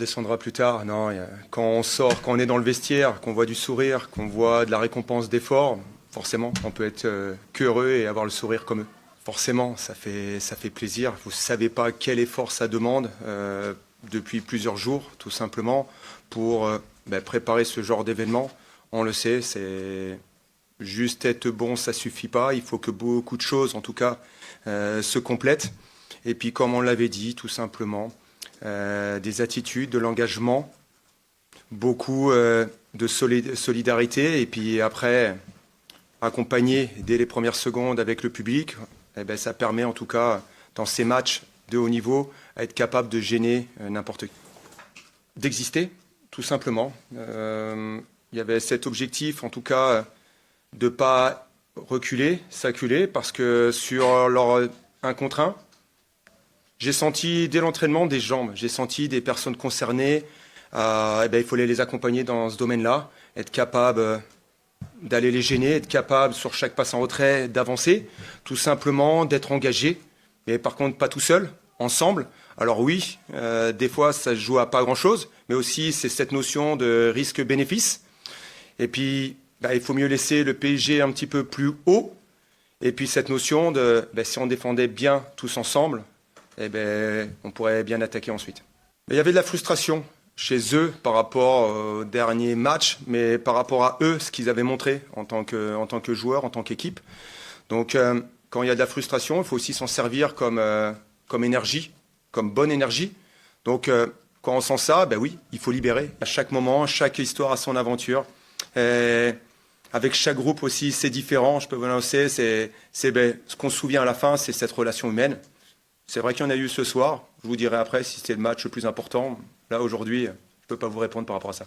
redescendra plus tard. Non, quand on sort, quand on est dans le vestiaire, qu'on voit du sourire, qu'on voit de la récompense d'effort, forcément, on peut être qu'heureux et avoir le sourire comme eux. Forcément, ça fait plaisir. Vous ne savez pas quel effort ça demande depuis plusieurs jours, tout simplement, pour préparer ce genre d'événement. On le sait, c'est juste être bon, ça suffit pas. Il faut que beaucoup de choses, en tout cas, se complètent. Et puis, comme on l'avait dit, tout simplement, des attitudes, de l'engagement, beaucoup de solidarité. Et puis après, accompagner dès les premières secondes avec le public, ça permet en tout cas, dans ces matchs de haut niveau, à être capable de gêner n'importe qui. D'exister, tout simplement. Il y avait cet objectif, en tout cas, de ne pas reculer, s'acculer, parce que sur leur 1 contre 1, j'ai senti dès l'entraînement des jambes, j'ai senti des personnes concernées. Il fallait les accompagner dans ce domaine-là, être capable d'aller les gêner, être capable sur chaque passe en retrait d'avancer, tout simplement d'être engagé, mais par contre pas tout seul, ensemble. Alors oui, des fois ça se joue à pas grand-chose, mais aussi c'est cette notion de risque-bénéfice. Et puis il faut mieux laisser le PSG un petit peu plus haut. Et puis cette notion de si on défendait bien tous ensemble, on pourrait bien attaquer ensuite. Mais il y avait de la frustration chez eux par rapport au dernier match, mais par rapport à eux, ce qu'ils avaient montré en tant que joueurs, en tant qu'équipe. Donc quand il y a de la frustration, il faut aussi s'en servir comme énergie, comme bonne énergie. Donc quand on sent ça, oui, il faut libérer. À chaque moment, chaque histoire a son aventure. Avec chaque groupe aussi, c'est différent. Je peux vous annoncer, ce qu'on se souvient à la fin, c'est cette relation humaine. C'est vrai qu'il y en a eu ce soir. Je vous dirai après si c'était le match le plus important. Là, aujourd'hui, je ne peux pas vous répondre par rapport à ça.